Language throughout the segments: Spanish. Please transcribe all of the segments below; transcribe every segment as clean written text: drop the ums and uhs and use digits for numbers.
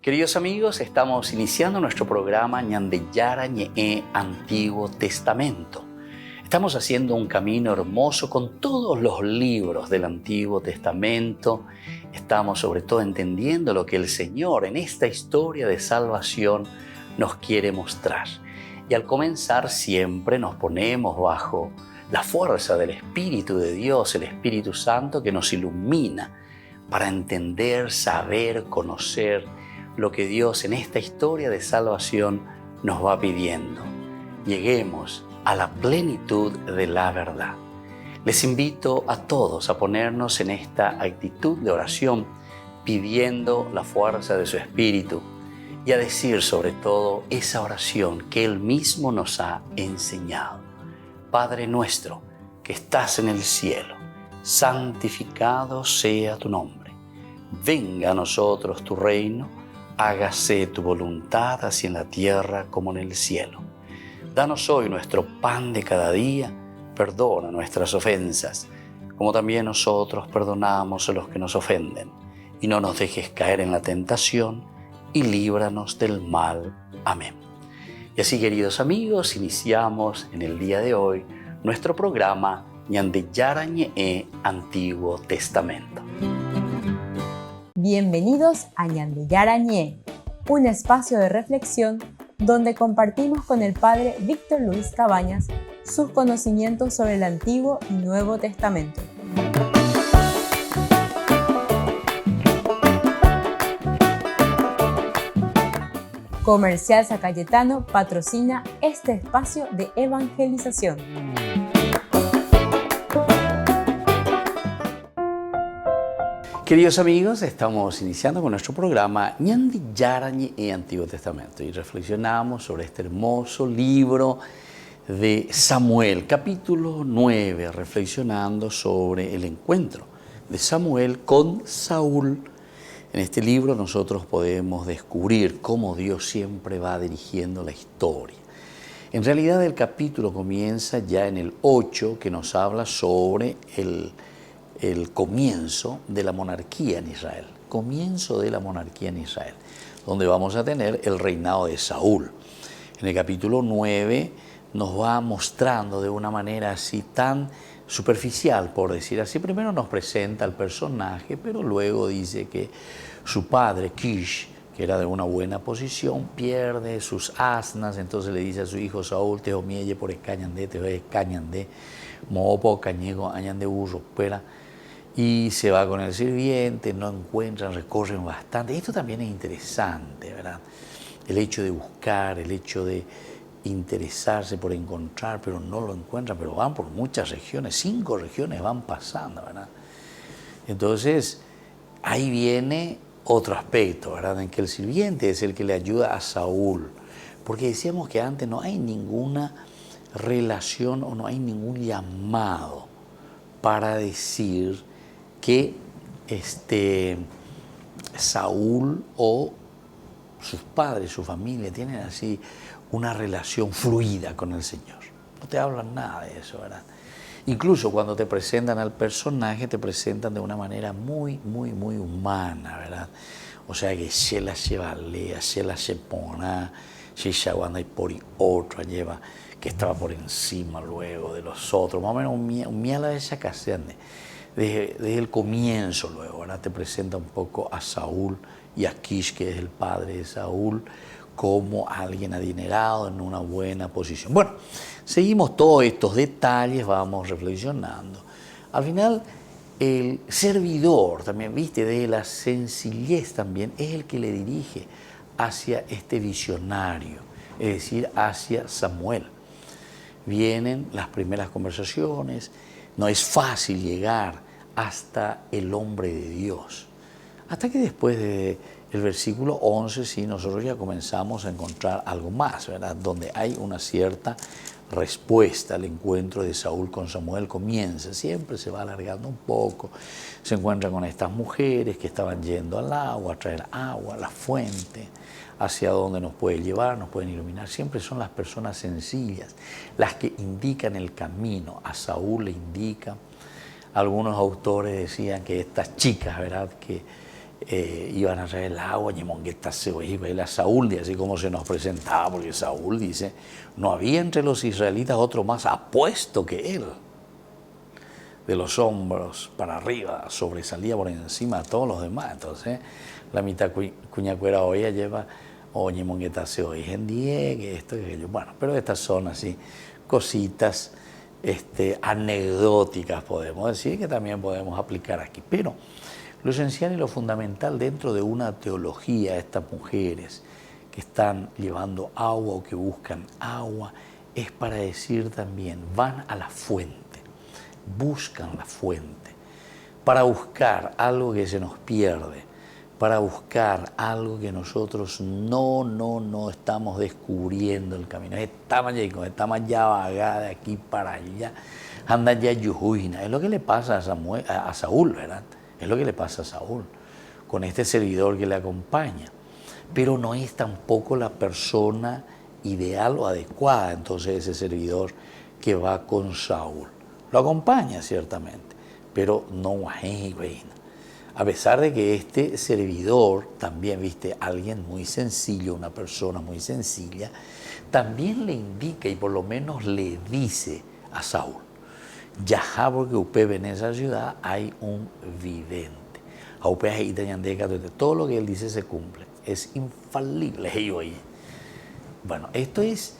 Queridos amigos, estamos iniciando nuestro programa Ñandeyara Ñe'e Antiguo Testamento. Estamos haciendo un camino hermoso con todos los libros del Antiguo Testamento. Estamos sobre todo entendiendo lo que el Señor en esta historia de salvación nos quiere mostrar. Y al comenzar siempre nos ponemos bajo la fuerza del Espíritu de Dios, el Espíritu Santo que nos ilumina para entender, saber, conocer lo que Dios en esta historia de salvación nos va pidiendo. Lleguemos a la plenitud de la verdad. Les invito a todos a ponernos en esta actitud de oración, pidiendo la fuerza de su Espíritu y a decir sobre todo esa oración que Él mismo nos ha enseñado. Padre nuestro que estás en el cielo, santificado sea tu nombre. Venga a nosotros tu reino, hágase tu voluntad así en la tierra como en el cielo. Danos hoy nuestro pan de cada día, perdona nuestras ofensas, como también nosotros perdonamos a los que nos ofenden. Y no nos dejes caer en la tentación, y líbranos del mal. Amén. Y así, queridos amigos, iniciamos en el día de hoy nuestro programa Ñandeyara Ñe'e Antiguo Testamento. Bienvenidos a Ñandeyara Ñe'e, un espacio de reflexión donde compartimos con el Padre Víctor Luis Cabañas sus conocimientos sobre el Antiguo y Nuevo Testamento. Comercial San Cayetano patrocina este espacio de evangelización. Queridos amigos, estamos iniciando con nuestro programa Ñandeyara Ñe'e Antiguo Testamento y reflexionamos sobre este hermoso libro de Samuel, capítulo 9, reflexionando sobre el encuentro de Samuel con Saúl. En este libro nosotros podemos descubrir cómo Dios siempre va dirigiendo la historia. En realidad el capítulo comienza ya en el 8, que nos habla sobre el comienzo de la monarquía en Israel. Comienzo de la monarquía en Israel, donde vamos a tener el reinado de Saúl. En el capítulo 9 nos va mostrando de una manera así tan superficial, por decir así. Primero nos presenta al personaje, pero luego dice que su padre, Kish, que era de una buena posición, pierde sus asnas, entonces le dice a su hijo Saúl, te omielle por escañandé, te ve escañandé, mopo cañego, añande burro, pera, y se va con el sirviente, no encuentran, recorren bastante. Esto también es interesante, ¿verdad? El hecho de buscar, el hecho de interesarse por encontrar, pero no lo encuentran, pero van por muchas regiones, 5 regiones van pasando, ¿verdad? Entonces, ahí viene otro aspecto, ¿verdad? En que el sirviente es el que le ayuda a Saúl, porque decíamos que antes no hay ninguna relación o no hay ningún llamado para decir que Saúl o sus padres, su familia, tienen así una relación fluida con el Señor. No te hablan nada de eso, ¿verdad? Incluso cuando te presentan al personaje, te presentan de una manera muy, muy, muy humana, ¿verdad? O sea que se la lleva lea, se la sepona, se y por otro lleva, que estaba por encima luego de los otros. Más o menos un miala de esa casa, desde el comienzo luego, ¿verdad? Te presenta un poco a Saúl y a Kish, que es el padre de Saúl, como alguien adinerado en una buena posición. Bueno, seguimos todos estos detalles, vamos reflexionando. Al final, el servidor también, viste, de la sencillez también, es el que le dirige hacia este visionario, es decir, hacia Samuel. Vienen las primeras conversaciones, no es fácil llegar hasta el hombre de Dios. Hasta que después del versículo 11, sí, nosotros ya comenzamos a encontrar algo más, ¿verdad? Donde hay una cierta respuesta al encuentro de Saúl con Samuel. Comienza, siempre se va alargando un poco, se encuentra con estas mujeres que estaban yendo al agua, a traer agua, la fuente, hacia dónde nos puede llevar, nos pueden iluminar. Siempre son las personas sencillas las que indican el camino. A Saúl le indican. Algunos autores decían que estas chicas, ¿verdad?, que iban a traer el agua, y a Saúl, y así como se nos presentaba, porque Saúl dice, no había entre los israelitas otro más apuesto que él. De los hombros para arriba, sobresalía por encima de todos los demás. Entonces, la mitad cuñacuera hoy lleva, oye, monguetase hoy en día, que esto, que aquello. Bueno, pero estas son así cositas anecdóticas, podemos decir, que también podemos aplicar aquí. Pero lo esencial y lo fundamental dentro de una teología, estas mujeres que están llevando agua o que buscan agua, es para decir también, van a la fuente, buscan la fuente, para buscar algo que se nos pierde, para buscar algo que nosotros no estamos descubriendo el camino. Estamos ya vagada de aquí para allá, anda ya yujuina. Es lo que le pasa a Saúl, ¿verdad? Es lo que le pasa a Saúl, con este servidor que le acompaña. Pero no es tampoco la persona ideal o adecuada, entonces, ese servidor que va con Saúl. Lo acompaña ciertamente, pero no es bueno. A pesar de que este servidor también, viste, alguien muy sencillo, una persona muy sencilla, también le indica y por lo menos le dice a Saúl, ya porque usted en esa ciudad hay un vidente. Todo lo que él dice se cumple, es infalible. Bueno, esto es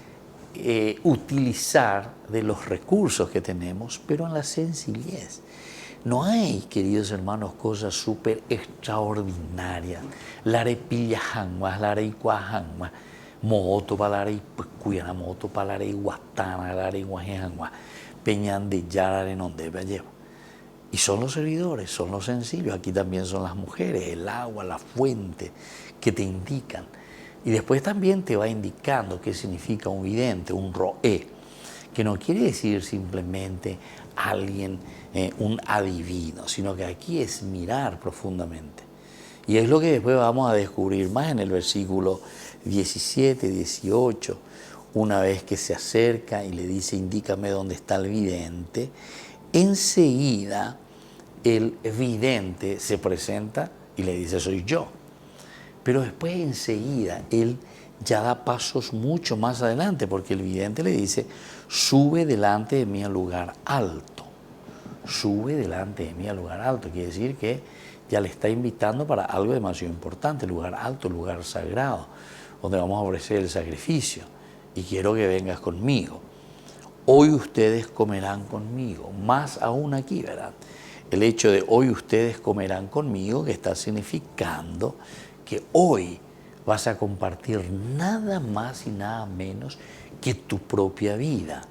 utilizar de los recursos que tenemos, pero en la sencillez. No hay, queridos hermanos, cosas súper extraordinarias. La arepilla janguas, la areicuajanguas, moto para la areicuana, moto para la areiguatana, la areiguajanguas, peñan de yara en donde lleva. Y son los servidores, son los sencillos. Aquí también son las mujeres, el agua, la fuente, que te indican. Y después también te va indicando qué significa un vidente, un roé, que no quiere decir simplemente alguien, un adivino, sino que aquí es mirar profundamente. Y es lo que después vamos a descubrir más en el versículo 17, 18, una vez que se acerca y le dice, indícame dónde está el vidente, enseguida el vidente se presenta y le dice, soy yo. Pero después enseguida él ya da pasos mucho más adelante, porque el vidente le dice, sube delante de mí al lugar alto. Sube delante de mí al lugar alto. Quiere decir que ya le está invitando para algo demasiado importante, lugar alto, lugar sagrado, donde vamos a ofrecer el sacrificio. Y quiero que vengas conmigo. Hoy ustedes comerán conmigo. Más aún aquí, ¿verdad? El hecho de hoy ustedes comerán conmigo, que está significando que hoy vas a compartir nada más y nada menos que tu propia vida.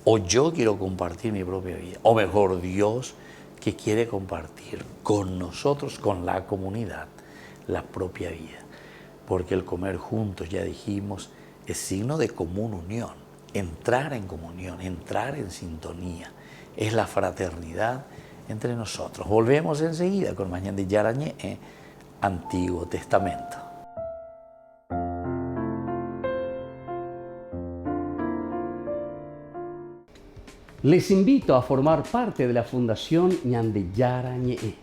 O yo quiero compartir mi propia vida. O mejor, Dios que quiere compartir con nosotros, con la comunidad, la propia vida. Porque el comer juntos, ya dijimos, es signo de común unión. Entrar en comunión, entrar en sintonía. Es la fraternidad entre nosotros. Volvemos enseguida con Mañana de Yarañé, Antiguo Testamento. Les invito a formar parte de la Fundación Ñandeyara Ñe'e.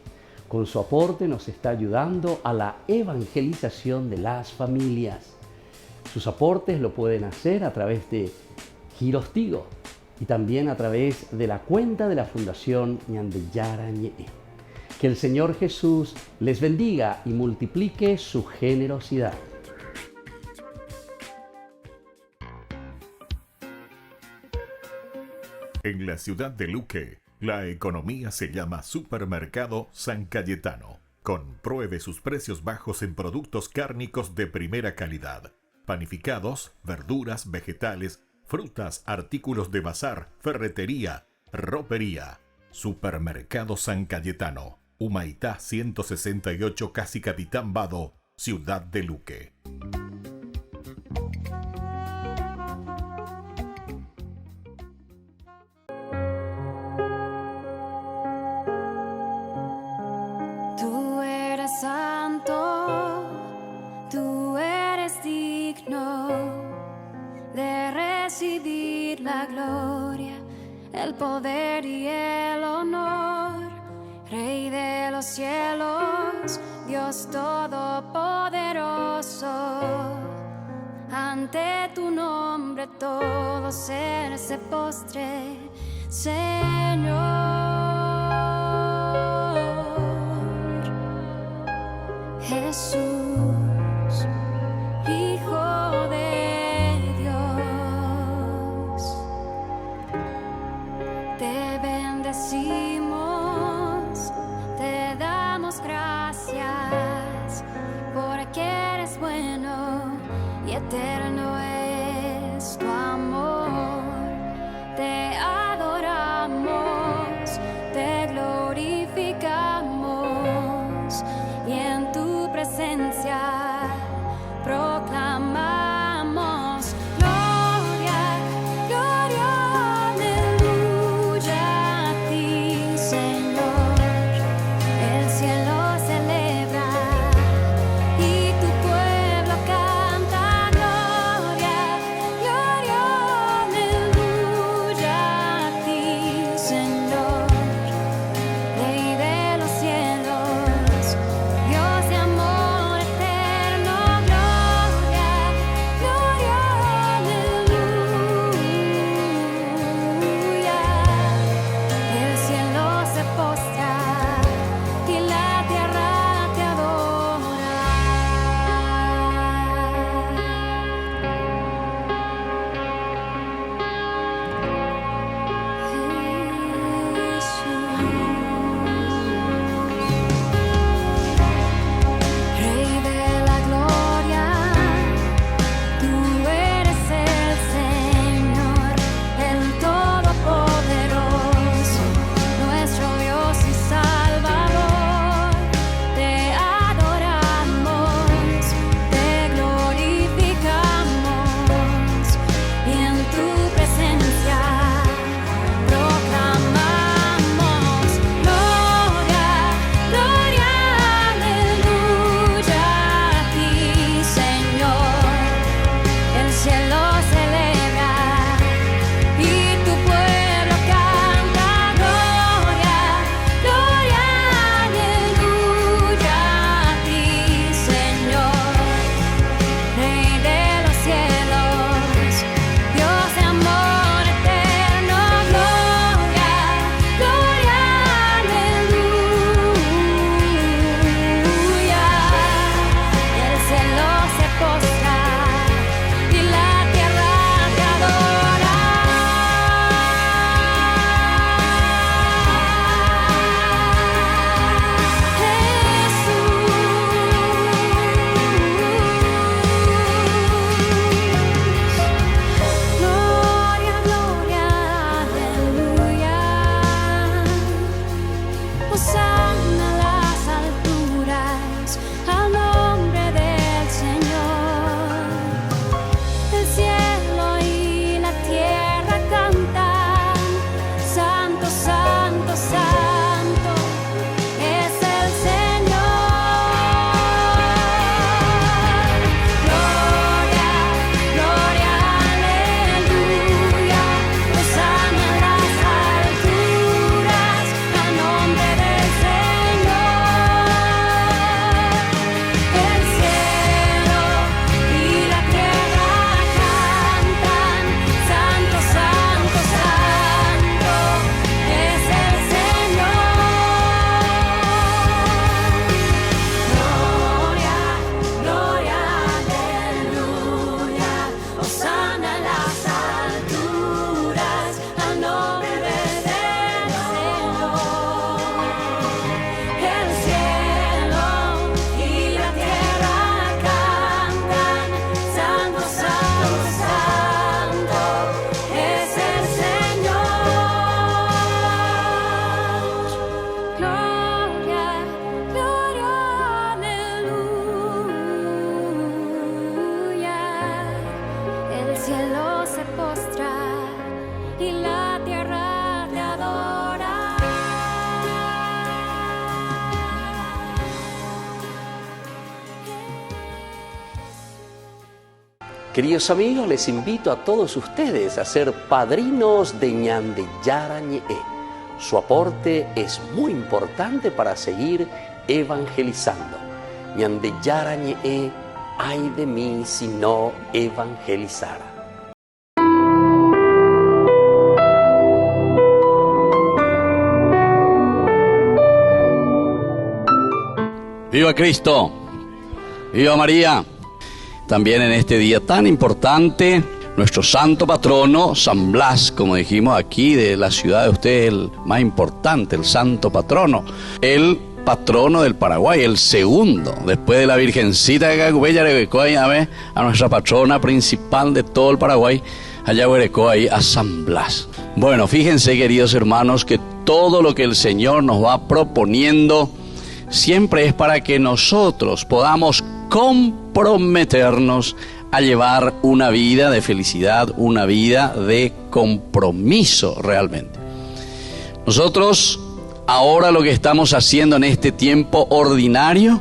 Con su aporte nos está ayudando a la evangelización de las familias. Sus aportes lo pueden hacer a través de Giros Tigo y también a través de la cuenta de la Fundación Ñandeyara Ñe'e. Que el Señor Jesús les bendiga y multiplique su generosidad. En la ciudad de Luque, la economía se llama Supermercado San Cayetano. Compruebe sus precios bajos en productos cárnicos de primera calidad. Panificados, verduras, vegetales, frutas, artículos de bazar, ferretería, ropería. Supermercado San Cayetano. Humaitá 168, Casi Capitán Vado, ciudad de Luque. Tú eres santo, tú eres digno de recibir la gloria, el poder y el honor. Rey de los cielos, Dios todopoderoso, ante tu nombre todo ser se postre, Señor. Jesús, Hijo de Dios, te bendecimos, te damos gracias, porque eres bueno y eterno es tu amor. Te adoramos, te glorificamos y en tu presencia proclamamos gloria, gloria, aleluya a ti, Señor. El cielo celebra y tu pueblo canta gloria, gloria, aleluya a ti, Señor. Rey de los cielos, Dios de amor eterno, gloria, gloria, aleluya. El cielo se postra y la tierra te adora. Rey de la gloria, tú eres el Señor, el Todopoderoso, nuestro Dios y Salvador. Te adoramos, te glorificamos y en tu presencia proclamamos gloria, gloria, aleluya a ti, Señor. El cielo celebra y tu pueblo canta gloria, gloria, aleluya a ti, Señor. Rey de los cielos, Dios de amor eterno, gloria, gloria, aleluya. El cielo se postra y la tierra te adora. Jesús, gloria, gloria, aleluya. Hosana a las alturas, al nombre del Señor. El cielo y la tierra cantan, santo, santo, santo es el Señor. Gloria, gloria, aleluya. Hosana a las alturas, al nombre del Señor. El cielo y la tierra cantan, santo, santo, santo es el Señor. Gloria, gloria, aleluya. Hosana en las alturas, al nombre del Señor. El cielo y la tierra cantan, santo, santo, santo es el Señor. Gloria, gloria, aleluya. El cielo se postra y la tierra te adora. Queridos amigos, les invito a todos ustedes a ser padrinos de Ñande Yara Ñe'e, Su aporte es muy importante para seguir evangelizando. Ñande Yarañe, ay de mí si no evangelizara. ¡Viva Cristo! ¡Viva María! También en este día tan importante, nuestro santo patrono, San Blas, como dijimos aquí, de la ciudad de ustedes, el más importante, el santo patrono, el patrono del Paraguay, el segundo, después de la Virgencita de Cacupella, a nuestra patrona principal de todo el Paraguay, allá ahí a San Blas. Bueno, fíjense, queridos hermanos, que todo lo que el Señor nos va proponiendo siempre es para que nosotros podamos comprometernos a llevar una vida de felicidad, una vida de compromiso realmente. Nosotros ahora lo que estamos haciendo en este tiempo ordinario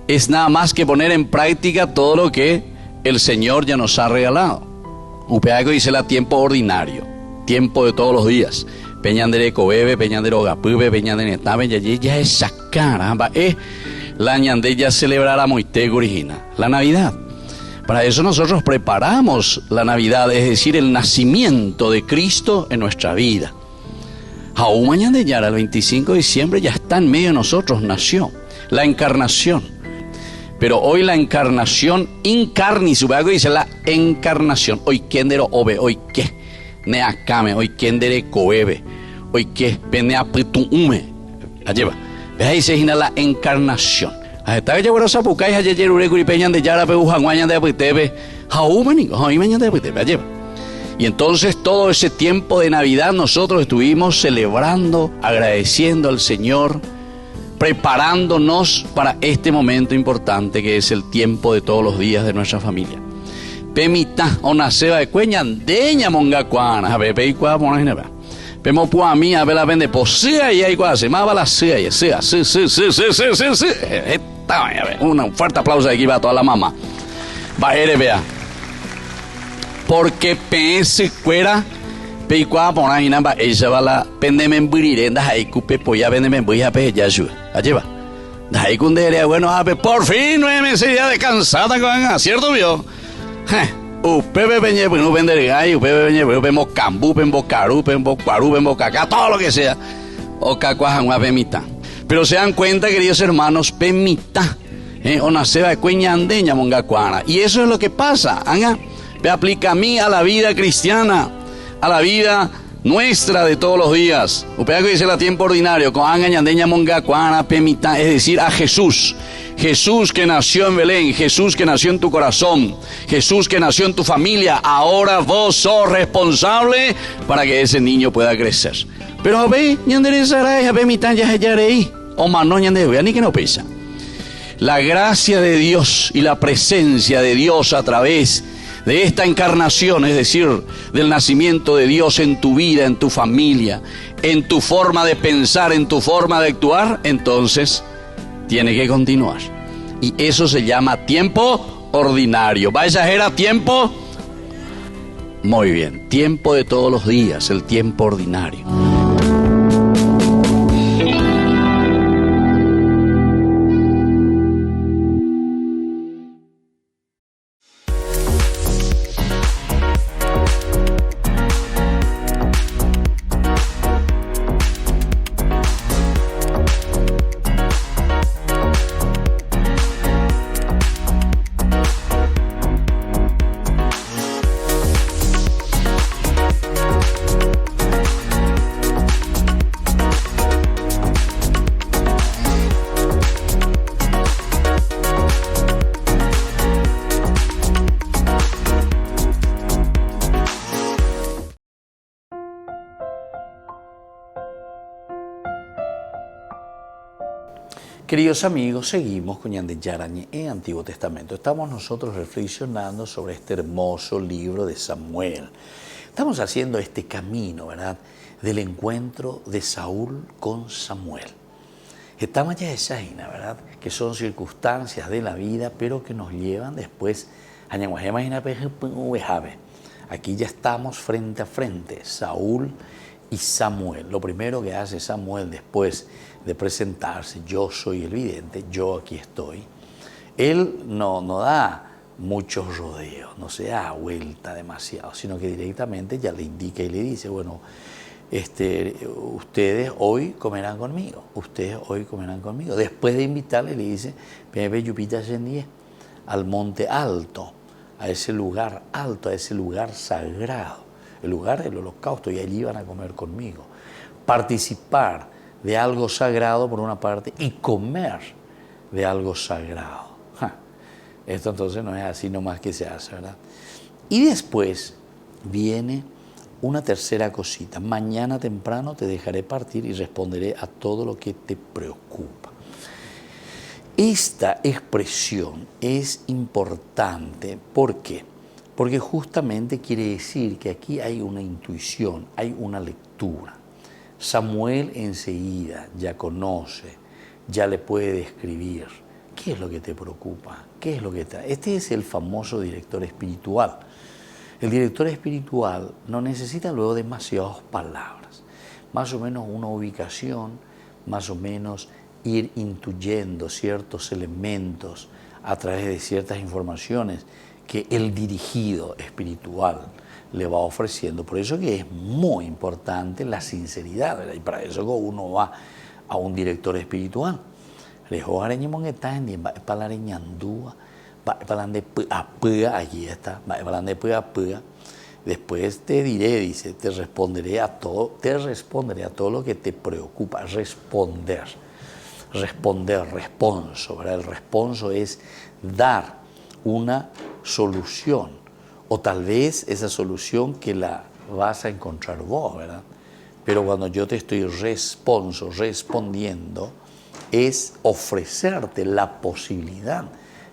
es nada más que poner en práctica todo lo que el Señor ya nos ha regalado. Upeaco dice la tiempo ordinario, tiempo de todos los días. Peñandere Cobebe, Peñandere Ogapube, Peñandere Netabe, ya es sacar, la ñande ya celebrará Moitego Origina, la Navidad. Para eso nosotros preparamos la Navidad, es decir, el nacimiento de Cristo en nuestra vida. Aún mañana ya, el 25 de diciembre, ya está en medio de nosotros, nació la encarnación. Pero hoy la encarnación incarnis, dice la encarnación. Hoy kendero obe, hoy que neakame, hoy kendere coebe, hoy que penea pitume. Alleva. Veis ahí la encarnación. Hasta que yo sapucai ayer ureguri peñan de yara peujanguañan de apitebe, jaumanico, jaimañan de apitebe, alleva. Y entonces todo ese tiempo de Navidad nosotros estuvimos celebrando, agradeciendo al Señor, preparándonos para este momento importante que es el tiempo de todos los días de nuestra familia. Pemita ona seba de cueñan deña mongacuana, a ver, peicua monajina. Pemo pua mí a ver la vende posea y hay cuase, más va la sea y sea, sí. Un fuerte aplauso de aquí va a toda la mamá. Va vea. Porque pense cuera peicua monajina va ella va la pendemen burirenda hay cupe polla pendemen buya pe ya su. Allí va. Dai cundere bueno, a ver, por fin 9 meses ya descansada con cierto vio. Upepe peñe, pues no vender gallo, upepe peñe, pues vemos cambú, vemos carú, vemos cuarú, vemos cacá, todo lo que sea. O cacuajan una pemita. Pero se dan cuenta, queridos hermanos, pemita, o naceba de cueñandeña mongacuana. Y eso es lo que pasa, me aplica a mí, a la vida cristiana, a la vida nuestra de todos los días. Upeaco dice la tiempo ordinario, con angañandeña mongacuana, pemita, es decir, a Jesús. Jesús que nació en Belén, Jesús que nació en tu corazón, Jesús que nació en tu familia, ahora vos sos responsable para que ese niño pueda crecer. Pero a ver, o mano ni que no pesa. La gracia de Dios y la presencia de Dios a través de esta encarnación, es decir, del nacimiento de Dios en tu vida, en tu familia, en tu forma de pensar, en tu forma de actuar, entonces tiene que continuar. Y eso se llama tiempo ordinario. ¿Va a exagerar tiempo? Muy bien. Tiempo de todos los días, el tiempo ordinario. Queridos amigos, seguimos con Ñande Yarañe en Antiguo Testamento. Estamos nosotros reflexionando sobre este hermoso libro de Samuel. Estamos haciendo este camino, ¿verdad?, del encuentro de Saúl con Samuel. Estamos ya esa, ¿verdad?, que son circunstancias de la vida, pero que nos llevan después a Ñanguajema. Aquí ya estamos frente a frente, Saúl Y Samuel, lo primero que hace Samuel después de presentarse, yo soy el vidente, yo aquí estoy, él no da muchos rodeos, no se da vuelta demasiado, sino que directamente ya le indica y le dice, bueno, ustedes hoy comerán conmigo, ustedes hoy comerán conmigo. Después de invitarle, le dice, Pepe Yupita Yendie, al monte alto, a ese lugar alto, a ese lugar sagrado, el lugar del holocausto, y allí van a comer conmigo. Participar de algo sagrado por una parte y comer de algo sagrado. Esto entonces no es así nomás que se hace, ¿verdad? Y después viene una tercera cosita. Mañana temprano te dejaré partir y responderé a todo lo que te preocupa. Esta expresión es importante. ¿Por qué? Porque justamente quiere decir que aquí hay una intuición, hay una lectura. Samuel enseguida ya conoce, ya le puede describir qué es lo que te preocupa, qué es lo que te... Este es el famoso director espiritual. El director espiritual no necesita luego demasiadas palabras, más o menos una ubicación, más o menos ir intuyendo ciertos elementos a través de ciertas informaciones que el dirigido espiritual le va ofreciendo. Por eso que es muy importante la sinceridad, ¿verdad? Y para eso uno va a un director espiritual. Allí está, después te diré, dice, te responderé a todo lo que te preocupa. Responder, responso, ¿verdad? El responso es dar una solución, o tal vez esa solución que la vas a encontrar vos, ¿verdad? Pero cuando yo te estoy respondiendo, es ofrecerte la posibilidad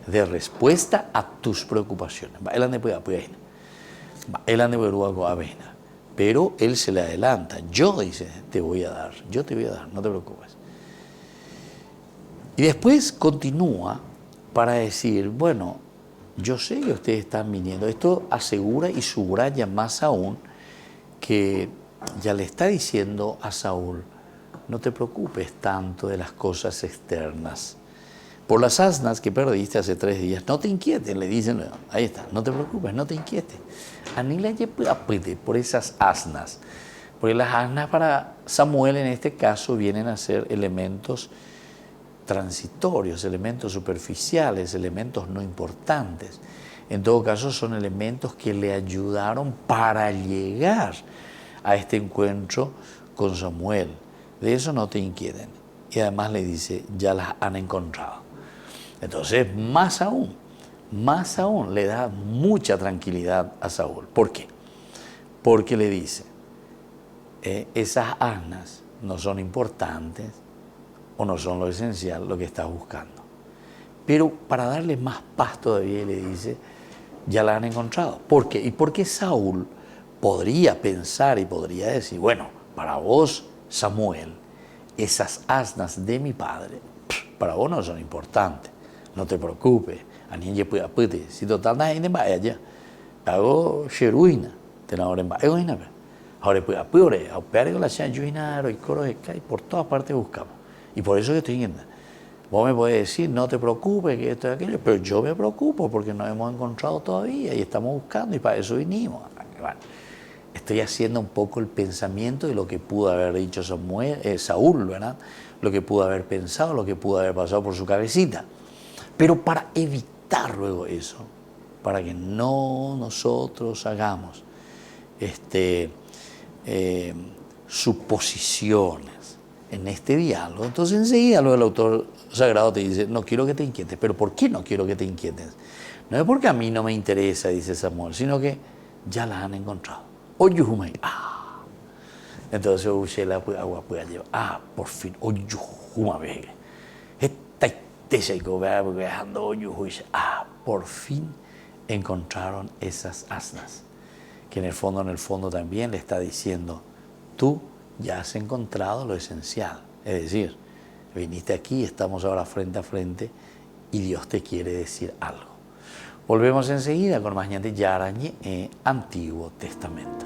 de respuesta a tus preocupaciones. Pero él se le adelanta. Yo, dice, te voy a dar, no te preocupes. Y después continúa para decir, bueno, yo sé que ustedes están viniendo. Esto asegura y subraya más aún que ya le está diciendo a Saúl, no te preocupes tanto de las cosas externas. Por las asnas que perdiste hace 3 días, no te inquietes, le dicen, ahí está, no te preocupes, no te inquietes. Anila por esas asnas, porque las asnas para Samuel en este caso vienen a ser elementos transitorios, elementos superficiales, elementos no importantes. En todo caso son elementos que le ayudaron para llegar a este encuentro con Samuel. De eso no te inquieten. Y además le dice, ya las han encontrado. Entonces, más aún, le da mucha tranquilidad a Saúl. ¿Por qué? Porque le dice, esas asnas no son importantes o no son lo esencial, lo que estás buscando. Pero para darle más paz todavía, le dice, ya la han encontrado. ¿Por qué? Y porque Saúl podría pensar y podría decir, bueno, para vos, Samuel, esas asnas de mi padre, para vos no son importantes, no te preocupes, si total la gente va allá, hago sheruina, te la hora en baile, ahora pues apure, apure con la chanjuina, y coro y por todas partes buscamos, y por eso que estoy yendo. Vos me podés decir, no te preocupes, que esto y aquello, pero yo me preocupo porque no hemos encontrado todavía y estamos buscando y para eso vinimos. Bueno, estoy haciendo un poco el pensamiento de lo que pudo haber dicho Saúl, ¿verdad? Lo que pudo haber pensado, lo que pudo haber pasado por su cabecita. Pero para evitar luego eso, para que no nosotros hagamos suposiciones en este diálogo, entonces enseguida luego el autor sagrado te dice, no quiero que te inquietes. ¿Pero por qué no quiero que te inquietes? No es porque a mí no me interesa, dice Samuel, sino que ya las han encontrado. Oyuhumay, entonces agua puede llevar, por fin, oyuhumay, por fin encontraron esas asnas, que en el fondo también le está diciendo, tú ya has encontrado lo esencial, es decir, viniste aquí, estamos ahora frente a frente y Dios te quiere decir algo. Volvemos enseguida con más Ñande Yarañe, Antiguo Testamento.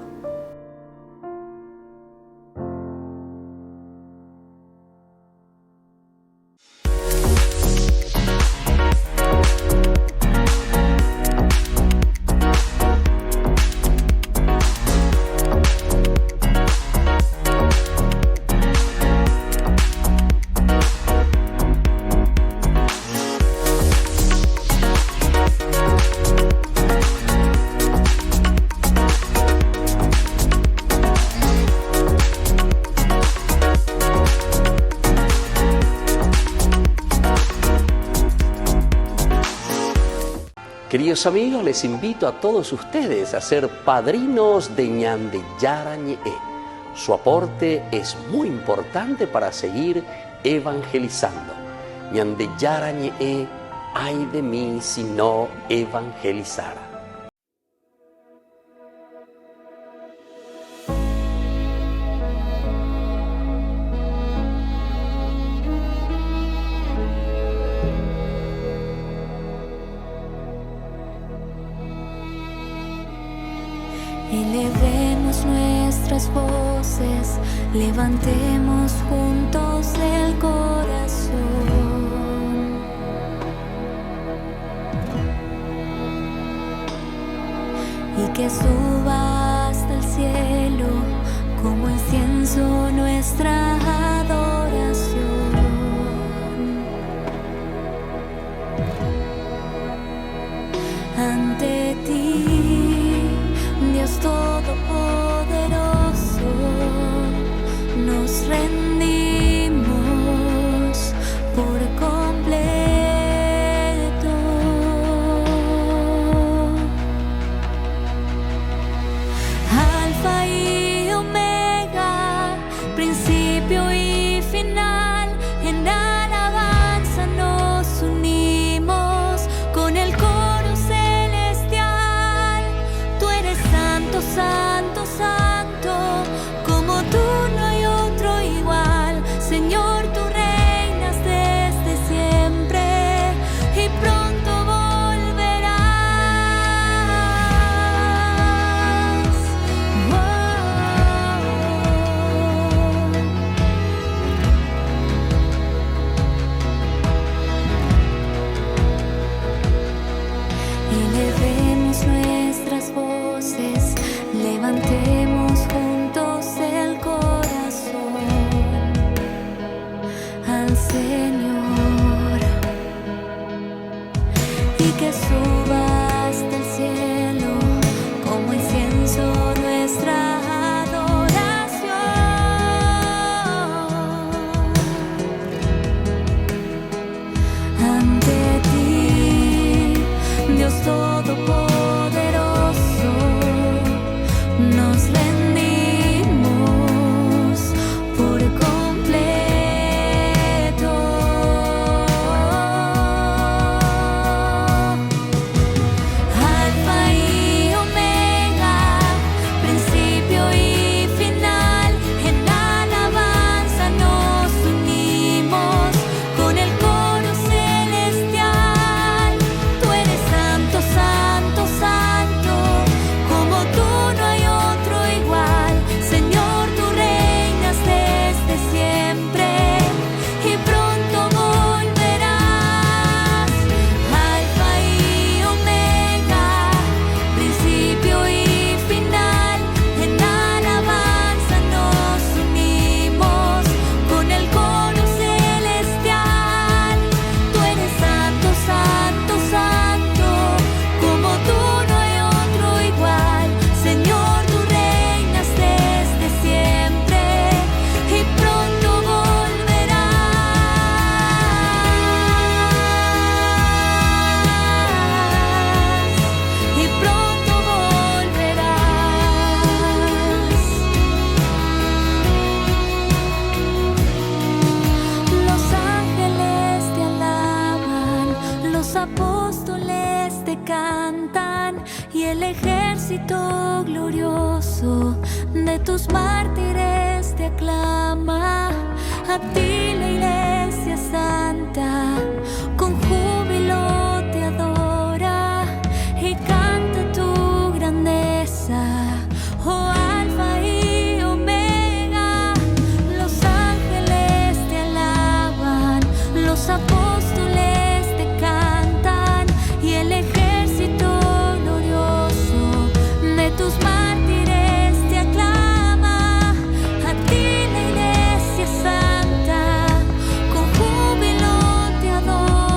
Queridos amigos, les invito a todos ustedes a ser padrinos de Ñande Yara Ñe'e. Su aporte es muy importante para seguir evangelizando. Ñande Yara Ñe'e, ay de mí si no evangelizara. Elevemos nuestras voces, levantemos juntos el corazón y que suba hasta el cielo como incienso nuestra adoración. Ante ti, Dios Todopoderoso, nos rendimos por completo. Alfa y Omega, principio y final, en alabanza nos unimos con el coro celestial. Tú eres santo, santo, santo, como tú no hay otro igual. Señor, tú reinas desde siempre y pronto volverás. Elevemos nuestras voces, levantemos juntos el corazón al Señor y que suba hasta el cielo como incienso nuestra adoración. Ante ti, Dios Todopoderoso, nos rendimos por completo. Alfa y Omega, principio y final, en alabanza nos unimos con el coro celestial. Tú eres santo, santo, santo, como tú no hay otro igual. Señor, tú reinas desde siempre y pronto volverás. Alfa y Omega, principio y final, en alabanza nos unimos con el coro celestial. Tú eres santo, santo, santo, como tú no hay otro igual. Señor, tú reinas desde siempre y pronto volverás. Y pronto volverás. Los ángeles te alaban, los apóstoles te cantan y el ejército glorioso de tus mártires te aclama. A ti la iglesia santa con júbilo te adora y canta tu grandeza. Oh Alfa y Omega, los ángeles te alaban, los apóstoles te cantan y el ejército glorioso de tus mártires te aclama. A ti la iglesia santa con júbilo te adora.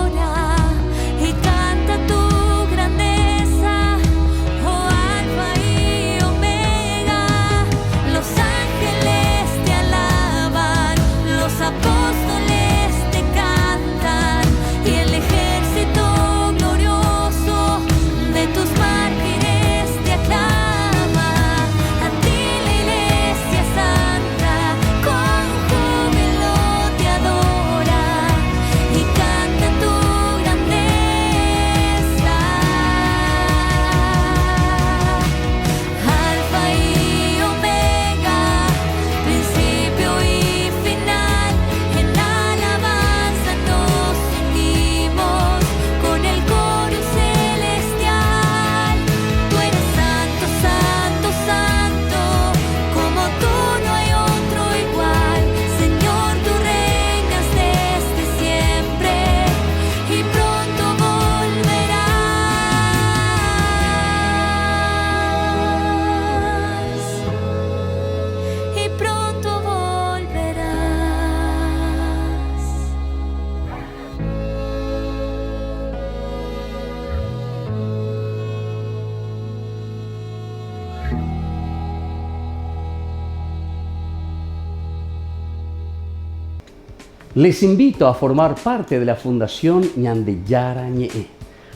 Les invito a formar parte de la Fundación Ñandeyara Ñe'e.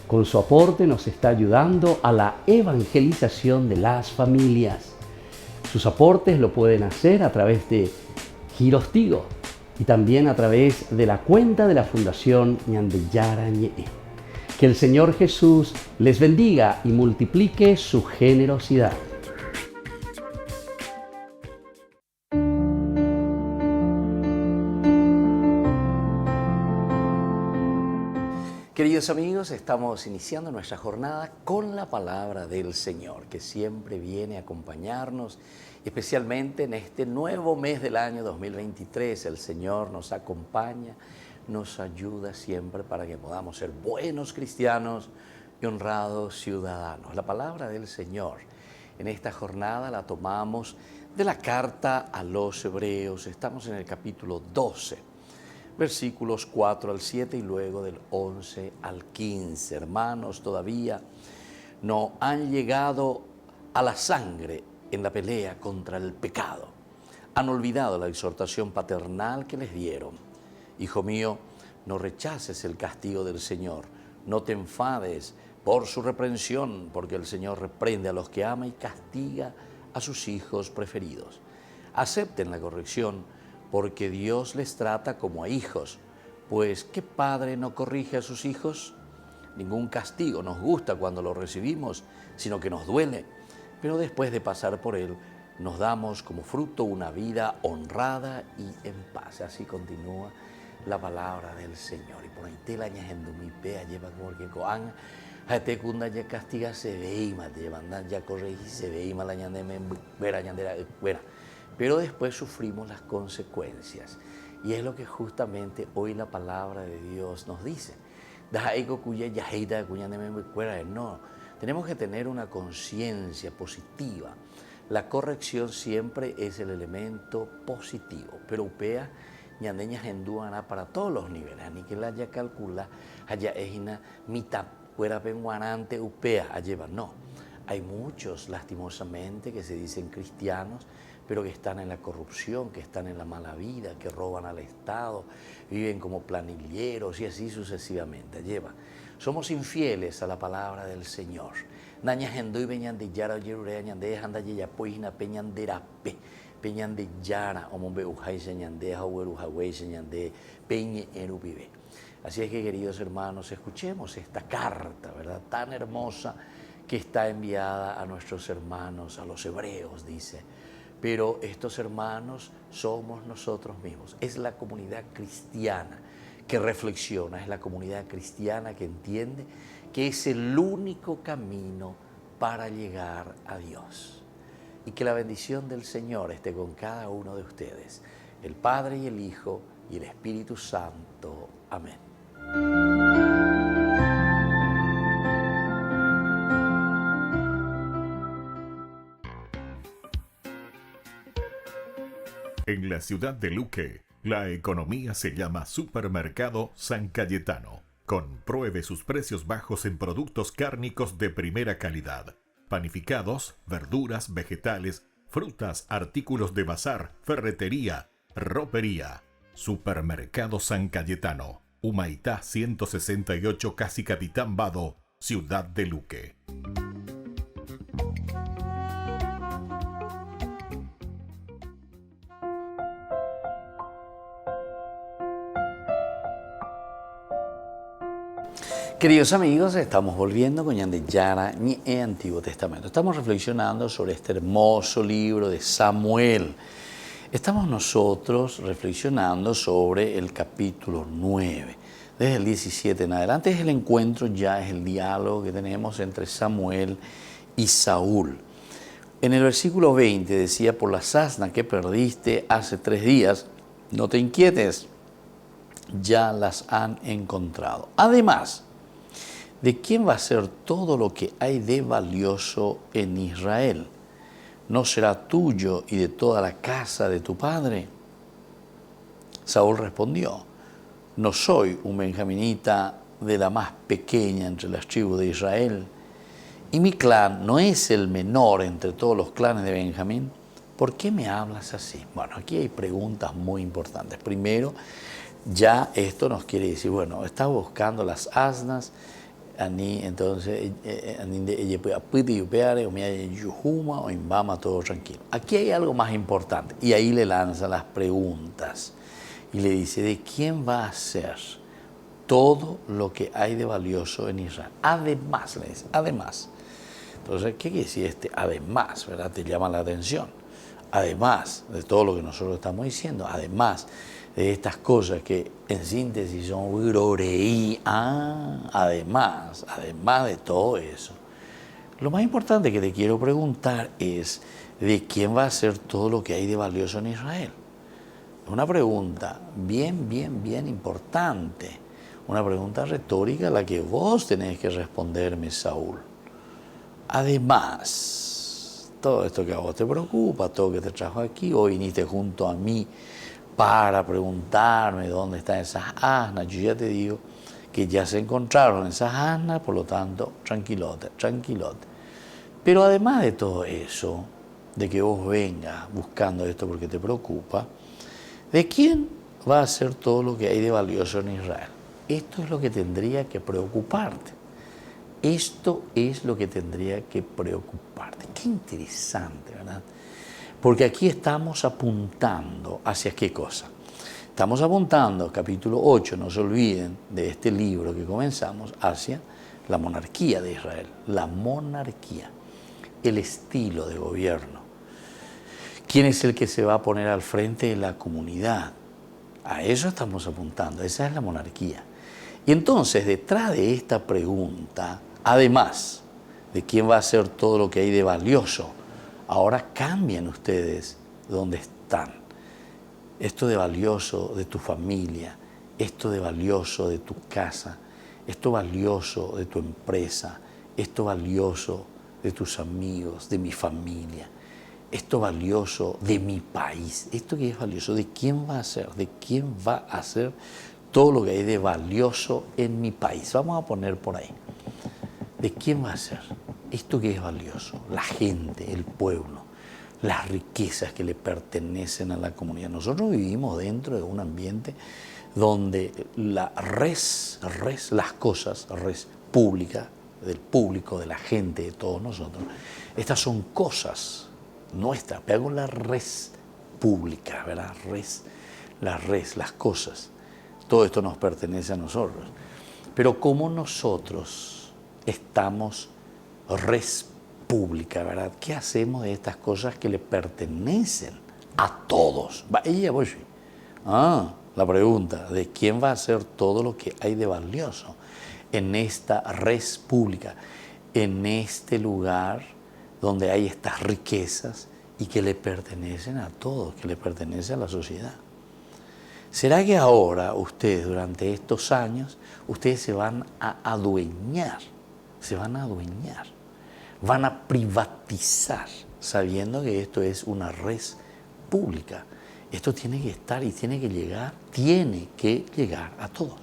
Con su aporte nos está ayudando a la evangelización de las familias. Sus aportes lo pueden hacer a través de Giros Tigo y también a través de la cuenta de la Fundación Ñandeyara Ñe'e. Que el Señor Jesús les bendiga y multiplique su generosidad. Queridos amigos, estamos iniciando nuestra jornada con la palabra del Señor, que siempre viene a acompañarnos, especialmente en este nuevo mes del año 2023. El Señor nos acompaña, nos ayuda siempre para que podamos ser buenos cristianos y honrados ciudadanos. La palabra del Señor en esta jornada la tomamos de la carta a los Hebreos. Estamos en el capítulo 12. Versículos 4 al 7 y luego del 11 al 15. Hermanos, todavía no han llegado a la sangre en la pelea contra el pecado. Han olvidado la exhortación paternal que les dieron. Hijo mío, no rechaces el castigo del Señor. No te enfades por su reprensión, porque el Señor reprende a los que ama y castiga a sus hijos preferidos. Acepten la corrección, porque Dios les trata como a hijos. Pues, ¿qué padre no corrige a sus hijos? Ningún castigo nos gusta cuando lo recibimos, sino que nos duele. Pero después de pasar por él, nos damos como fruto una vida honrada y en paz. Así continúa la palabra del Señor. Y por ahí te la añajendo mi pea, lleva porque coan, a te cunda ya castiga se veima, te llevan ya corregir se veima la ñandeme, vera ñandera, vera. Pero después sufrimos las consecuencias. Y es lo que justamente hoy la palabra de Dios nos dice. No, tenemos que tener una conciencia positiva. La corrección siempre es el elemento positivo. Pero upea, ñandeñas endúana para todos los niveles. Ni que la haya calcula, haya ejina, mitad, fuera penguanante, upea, lleva. No, hay muchos, lastimosamente, que se dicen cristianos, pero que están en la corrupción, que están en la mala vida, que roban al Estado, viven como planilleros y así sucesivamente. Lleva. Somos infieles a la palabra del Señor. Así es que, queridos hermanos, escuchemos esta carta, ¿verdad?, tan hermosa que está enviada a nuestros hermanos, a los hebreos, dice. Pero estos hermanos somos nosotros mismos. Es la comunidad cristiana que reflexiona, es la comunidad cristiana que entiende que es el único camino para llegar a Dios. Y que la bendición del Señor esté con cada uno de ustedes, el Padre y el Hijo y el Espíritu Santo. Amén. En la ciudad de Luque, la economía se llama Supermercado San Cayetano. Compruebe sus precios bajos en productos cárnicos de primera calidad. Panificados, verduras, vegetales, frutas, artículos de bazar, ferretería, ropería. Supermercado San Cayetano, Humaitá 168, Casi Capitán Vado, ciudad de Luque. Queridos amigos, estamos volviendo con Ñandeyara Ñe'e Antiguo Testamento. Estamos reflexionando sobre este hermoso libro de Samuel. Estamos nosotros reflexionando sobre el capítulo 9. Desde el 17 en adelante es el encuentro, ya es el diálogo que tenemos entre Samuel y Saúl. En el versículo 20 decía: por la asna que perdiste hace 3 días, no te inquietes, ya las han encontrado. Además, ¿de quién va a ser todo lo que hay de valioso en Israel? ¿No será tuyo y de toda la casa de tu padre? Saúl respondió: no soy un benjaminita de la más pequeña entre las tribus de Israel, y mi clan no es el menor entre todos los clanes de Benjamín. ¿Por qué me hablas así? Bueno, aquí hay preguntas muy importantes. Primero, ya esto nos quiere decir, bueno, está buscando las asnas, entonces, todo tranquilo. Aquí hay algo más importante, y ahí le lanza las preguntas, y le dice, ¿de quién va a ser todo lo que hay de valioso en Israel? Además, le dice, además. Entonces, ¿qué quiere decir este además, verdad? Te llama la atención. Además de todo lo que nosotros estamos diciendo, además de estas cosas que en síntesis son groreí, además de todo eso. Lo más importante que te quiero preguntar es, ¿de quién va a ser todo lo que hay de valioso en Israel? Es una pregunta bien importante, una pregunta retórica a la que vos tenés que responderme, Saúl. Además, todo esto que a vos te preocupa, todo lo que te trajo aquí, hoy viniste junto a mí para preguntarme dónde están esas asnas. Yo ya te digo que ya se encontraron esas asnas, por lo tanto, tranquilote. Pero además de todo eso, de que vos vengas buscando esto porque te preocupa, ¿de quién va a ser todo lo que hay de valioso en Israel? Esto es lo que tendría que preocuparte. Esto es lo que tendría que preocuparte. Qué interesante, ¿verdad? Porque aquí estamos apuntando hacia qué cosa. Estamos apuntando, capítulo 8, no se olviden de este libro que comenzamos, hacia la monarquía de Israel. La monarquía, el estilo de gobierno. ¿Quién es el que se va a poner al frente de la comunidad? A eso estamos apuntando, esa es la monarquía. Y entonces, detrás de esta pregunta, además de quién va a ser todo lo que hay de valioso, ahora cambian ustedes dónde están. Esto de valioso de tu familia, esto de valioso de tu casa, esto valioso de tu empresa, esto valioso de tus amigos, de mi familia, esto valioso de mi país, esto que es valioso, ¿de quién va a ser? ¿De quién va a ser todo lo que hay de valioso en mi país? Vamos a poner por ahí. ¿De quién va a ser? Esto que es valioso, la gente, el pueblo, las riquezas que le pertenecen a la comunidad. Nosotros vivimos dentro de un ambiente donde las cosas, res pública, del público, de la gente, de todos nosotros, estas son cosas nuestras, pero la res pública, ¿verdad? Las cosas. Todo esto nos pertenece a nosotros. Pero como nosotros estamos res pública, ¿verdad? ¿Qué hacemos de estas cosas que le pertenecen a todos? La pregunta, ¿de quién va a ser todo lo que hay de valioso en esta res pública, en este lugar donde hay estas riquezas y que le pertenecen a todos, que le pertenece a la sociedad? ¿Será que ahora ustedes, durante estos años, ustedes se van a adueñar, van a privatizar, sabiendo que esto es una res pública? Esto tiene que estar y tiene que llegar a todos.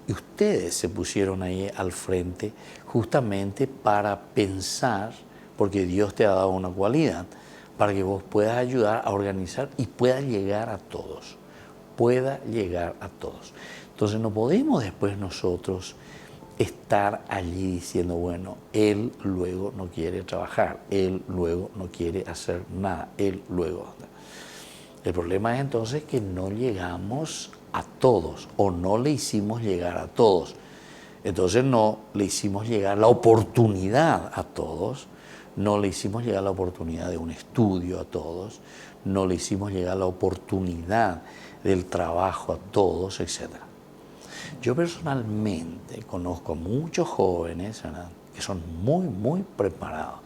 Y ustedes se pusieron ahí al frente justamente para pensar, porque Dios te ha dado una cualidad, para que vos puedas ayudar a organizar y pueda llegar a todos. Entonces no podemos después nosotros estar allí diciendo, bueno, él luego no quiere trabajar, él luego no quiere hacer nada, él luego. El problema es entonces que no llegamos a todos o no le hicimos llegar a todos. Entonces no le hicimos llegar la oportunidad a todos, no le hicimos llegar la oportunidad de un estudio a todos, no le hicimos llegar la oportunidad del trabajo a todos, etc. Yo personalmente conozco a muchos jóvenes, ¿verdad?, que son muy preparados,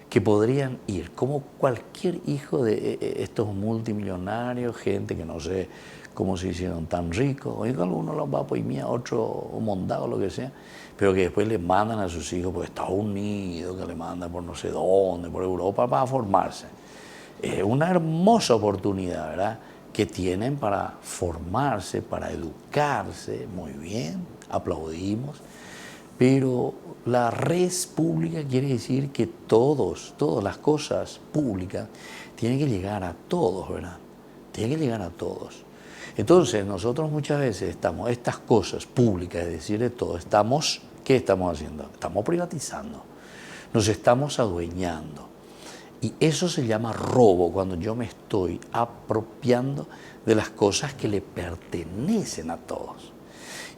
que podrían ir, como cualquier hijo de estos multimillonarios, gente que no sé cómo se hicieron tan ricos, o algunos los va a poner otro mondado, lo que sea, pero que después le mandan a sus hijos por Estados Unidos, que le mandan por no sé dónde, por Europa, para formarse. Es una hermosa oportunidad, ¿verdad?, que tienen para formarse, para educarse. Muy bien, aplaudimos. Pero la res pública quiere decir que todas las cosas públicas tienen que llegar a todos, ¿verdad? Tienen que llegar a todos. Entonces, nosotros muchas veces estamos, estas cosas públicas, es decir, de todo, ¿qué estamos haciendo? Estamos privatizando, nos estamos adueñando. Y eso se llama robo, cuando yo me estoy apropiando de las cosas que le pertenecen a todos.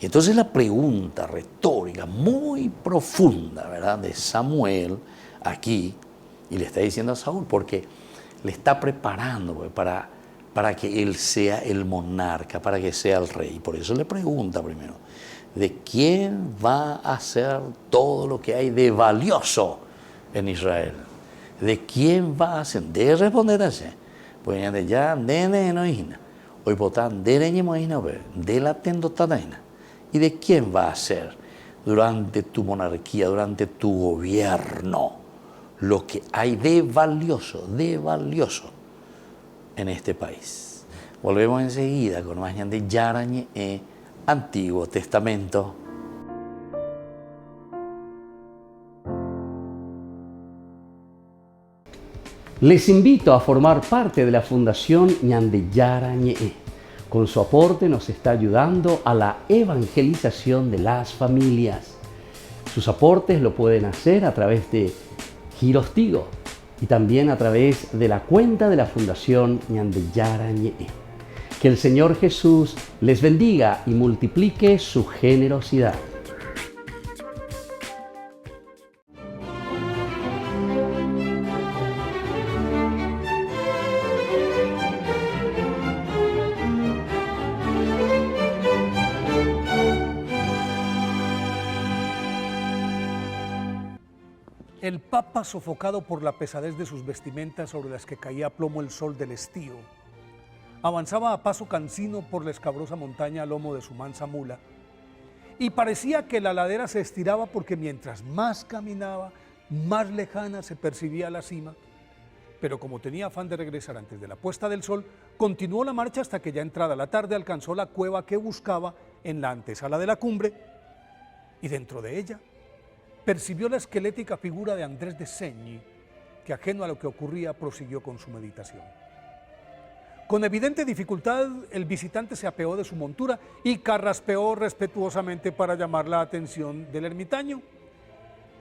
Y entonces la pregunta retórica muy profunda, ¿verdad?, de Samuel aquí, y le está diciendo a Saúl, porque le está preparando pues, para que él sea el monarca, para que sea el rey. Por eso le pregunta primero, ¿de quién va a ser todo lo que hay de valioso en Israel? ¿De quién va a ser? Debe responder así. Pues ya, no hina. Hoy votan de la tendotadaina. ¿Y de quién va a ser durante tu monarquía, durante tu gobierno, lo que hay de valioso en este país? Volvemos enseguida con más de Yarañe Antiguo Testamento. Les invito a formar parte de la Fundación Ñande Yarañe. Con su aporte nos está ayudando a la evangelización de las familias. Sus aportes lo pueden hacer a través de Giros Tigo y también a través de la cuenta de la Fundación Ñande Yarañe. Que el Señor Jesús les bendiga y multiplique su generosidad. El Papa, sofocado por la pesadez de sus vestimentas sobre las que caía a plomo el sol del estío, avanzaba a paso cansino por la escabrosa montaña a lomo de su mansa mula, y parecía que la ladera se estiraba porque mientras más caminaba, más lejana se percibía la cima, pero como tenía afán de regresar antes de la puesta del sol, continuó la marcha hasta que ya entrada la tarde alcanzó la cueva que buscaba en la antesala de la cumbre, y dentro de ella percibió la esquelética figura de Andrés de Segni, que ajeno a lo que ocurría prosiguió con su meditación. Con evidente dificultad, el visitante se apeó de su montura y carraspeó respetuosamente para llamar la atención del ermitaño,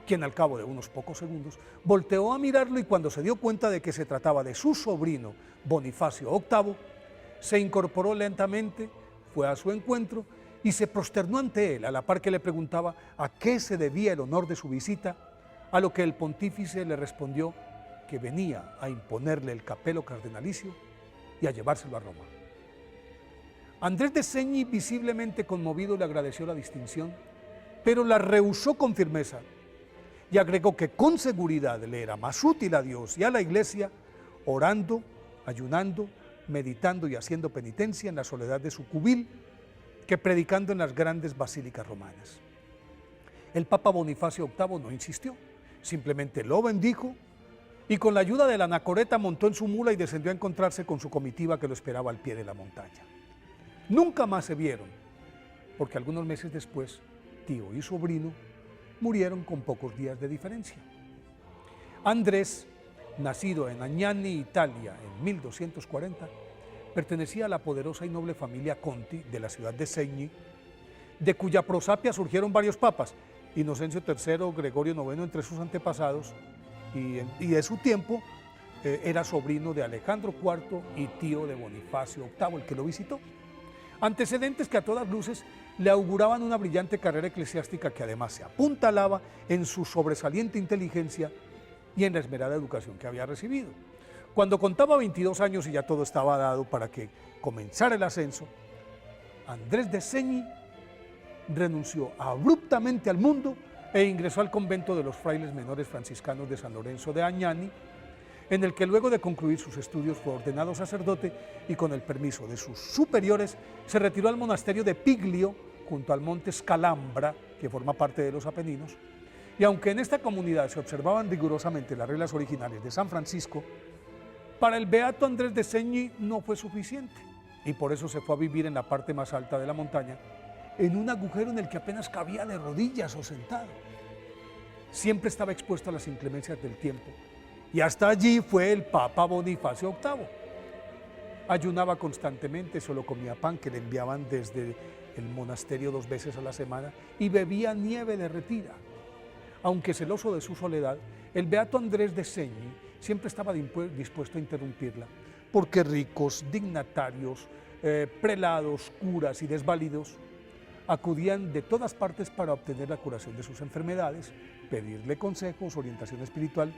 quien al cabo de unos pocos segundos volteó a mirarlo y cuando se dio cuenta de que se trataba de su sobrino Bonifacio VIII, se incorporó lentamente, fue a su encuentro y se prosternó ante él, a la par que le preguntaba a qué se debía el honor de su visita, a lo que el pontífice le respondió que venía a imponerle el capelo cardenalicio y a llevárselo a Roma. Andrés de Segni, visiblemente conmovido, le agradeció la distinción, pero la rehusó con firmeza y agregó que con seguridad le era más útil a Dios y a la Iglesia orando, ayunando, meditando y haciendo penitencia en la soledad de su cubil que predicando en las grandes basílicas romanas. El Papa Bonifacio VIII no insistió, simplemente lo bendijo y con la ayuda de la anacoreta montó en su mula y descendió a encontrarse con su comitiva que lo esperaba al pie de la montaña. Nunca más se vieron, porque algunos meses después, tío y sobrino murieron con pocos días de diferencia. Andrés, nacido en Agnani, Italia, en 1240, pertenecía a la poderosa y noble familia Conti de la ciudad de Segni, de cuya prosapia surgieron varios papas, Inocencio III, Gregorio IX entre sus antepasados, y de su tiempo era sobrino de Alejandro IV y tío de Bonifacio VIII, el que lo visitó. Antecedentes que a todas luces le auguraban una brillante carrera eclesiástica que además se apuntalaba en su sobresaliente inteligencia y en la esmerada educación que había recibido. Cuando contaba 22 años y ya todo estaba dado para que comenzara el ascenso, Andrés de Segni renunció abruptamente al mundo e ingresó al convento de los frailes menores franciscanos de San Lorenzo de Agnani, en el que luego de concluir sus estudios fue ordenado sacerdote y con el permiso de sus superiores se retiró al monasterio de Piglio, junto al monte Scalambra, que forma parte de los Apeninos, y aunque en esta comunidad se observaban rigurosamente las reglas originales de San Francisco, para el beato Andrés de Segni no fue suficiente y por eso se fue a vivir en la parte más alta de la montaña, en un agujero en el que apenas cabía de rodillas o sentado. Siempre estaba expuesto a las inclemencias del tiempo y hasta allí fue el Papa Bonifacio VIII. Ayunaba constantemente, solo comía pan que le enviaban desde el monasterio 2 veces a la semana y bebía nieve derretida. Aunque celoso de su soledad, el beato Andrés de Segni siempre estaba dispuesto a interrumpirla, porque ricos, dignatarios, prelados, curas y desvalidos acudían de todas partes para obtener la curación de sus enfermedades, pedirle consejos, orientación espiritual,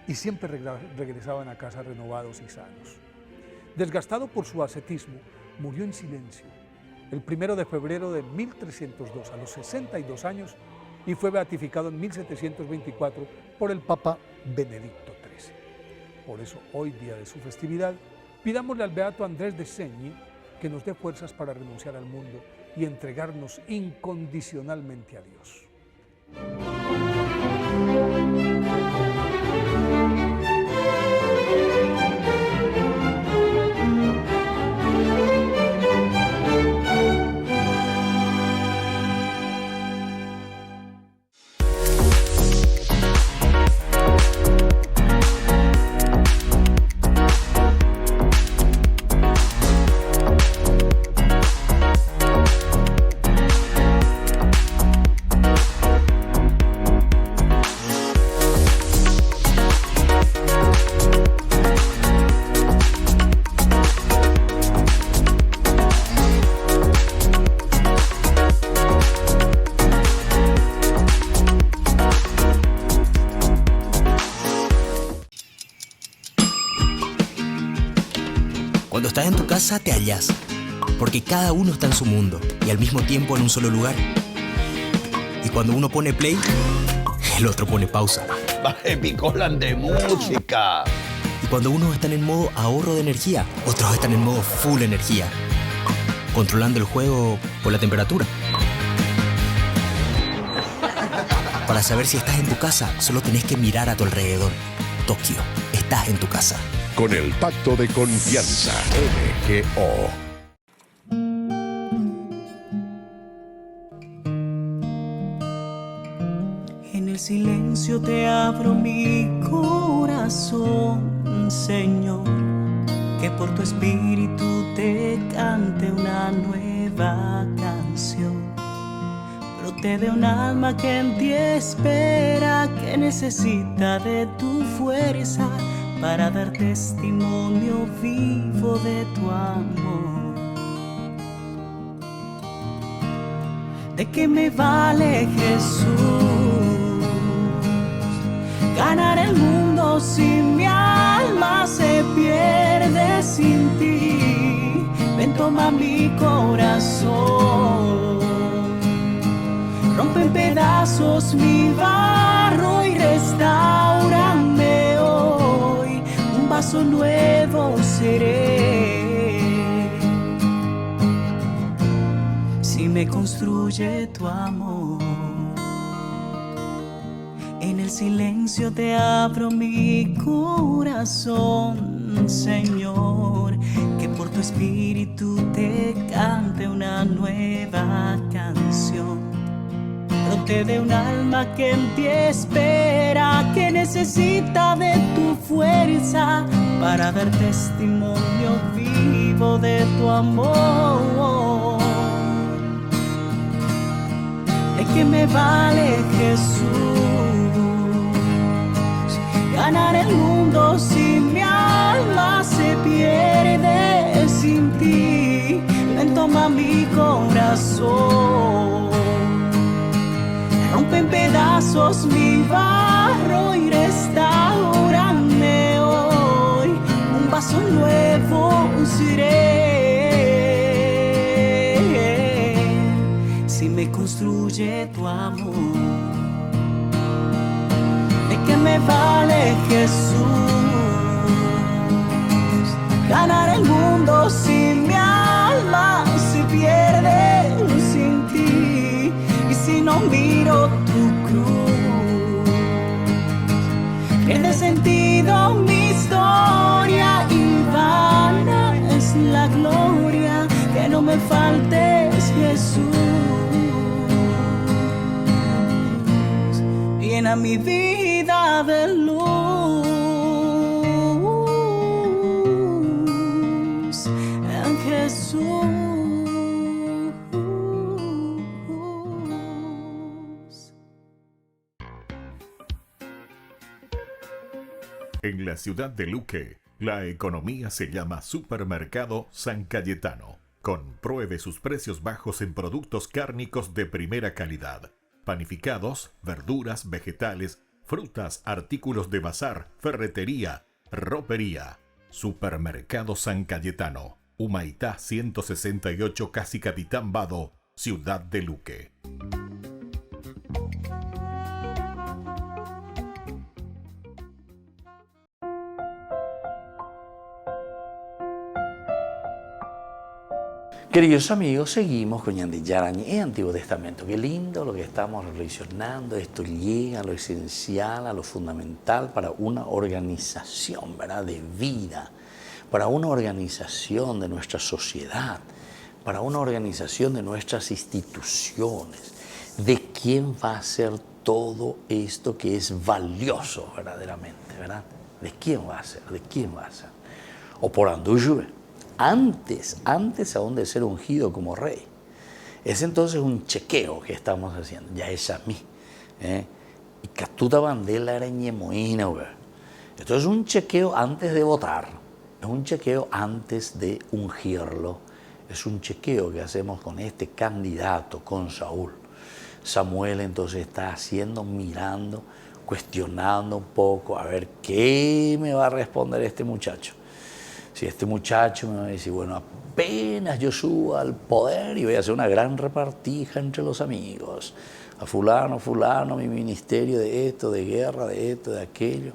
y siempre regresaban a casa renovados y sanos. Desgastado por su ascetismo, murió en silencio el 1 de febrero de 1302, a los 62 años, y fue beatificado en 1724 por el Papa Benedicto XIII. Por eso, hoy, día de su festividad, pidámosle al beato Andrés de Segni que nos dé fuerzas para renunciar al mundo y entregarnos incondicionalmente a Dios. Cuando estás en tu casa te hallas, porque cada uno está en su mundo y al mismo tiempo en un solo lugar. Y cuando uno pone play, el otro pone pausa. Baje picolan de música. Y cuando unos están en modo ahorro de energía, otros están en modo full energía, controlando el juego por la temperatura. Para saber si estás en tu casa, solo tenés que mirar a tu alrededor. Tokio, estás en tu casa. Con el Pacto de Confianza, MGO. En el silencio te abro mi corazón, Señor, que por tu espíritu te cante una nueva canción. Brote de un alma que en ti espera, que necesita de tu fuerza para dar testimonio vivo de tu amor. ¿De qué me vale, Jesús, ganar el mundo si mi alma se pierde sin ti? Ven, toma mi corazón, rompe en pedazos mi barro y restáurame hoy. Un vaso nuevo seré si me construye tu amor. En el silencio te abro mi corazón, Señor, que por tu espíritu te cante una nueva canción. Brote de un alma que en ti espera, que necesita de tu fuerza para dar testimonio vivo de tu amor. ¿De qué me vale, Jesús, ganar el mundo si mi alma se pierde sin ti? Ven, toma mi corazón, rompe en pedazos mi barro y restáurame hoy. Un vaso nuevo seré si me construye tu amor. ¿De qué me vale, Jesús, ganar el mundo si mi alma se pierde sin ti? Y si no miro tu cruz, pierde sentido mi historia y vana es la gloria. Que no me faltes, Jesús, llena mi vida de luz. En la ciudad de Luque, la economía se llama Supermercado San Cayetano. Compruebe sus precios bajos en productos cárnicos de primera calidad. Panificados, verduras, vegetales, frutas, artículos de bazar, ferretería, ropería. Supermercado San Cayetano. Humaitá 168, Casi Capitán Vado, ciudad de Luque. Queridos amigos, seguimos con Ñandi Yarañé, Antiguo Testamento. Qué lindo lo que estamos reflexionando. Esto llega a lo esencial, a lo fundamental para una organización, ¿verdad?, de vida, para una organización de nuestra sociedad, para una organización de nuestras instituciones. ¿De quién va a ser todo esto que es valioso verdaderamente, verdad? ¿De quién va a ser? ¿De quién va a ser? O por Andúyube. Antes aún de ser ungido como rey. Es entonces un chequeo que estamos haciendo. Ya es a mí. Y Catuta Bandela era ñemoína. Esto es un chequeo antes de votar. Es un chequeo antes de ungirlo. Es un chequeo que hacemos con este candidato, con Saúl. Samuel entonces está haciendo, mirando, cuestionando un poco, a ver qué me va a responder este muchacho. Si este muchacho me va a decir, bueno, apenas yo suba al poder y voy a hacer una gran repartija entre los amigos. A fulano, mi ministerio de esto, de guerra, de esto, de aquello.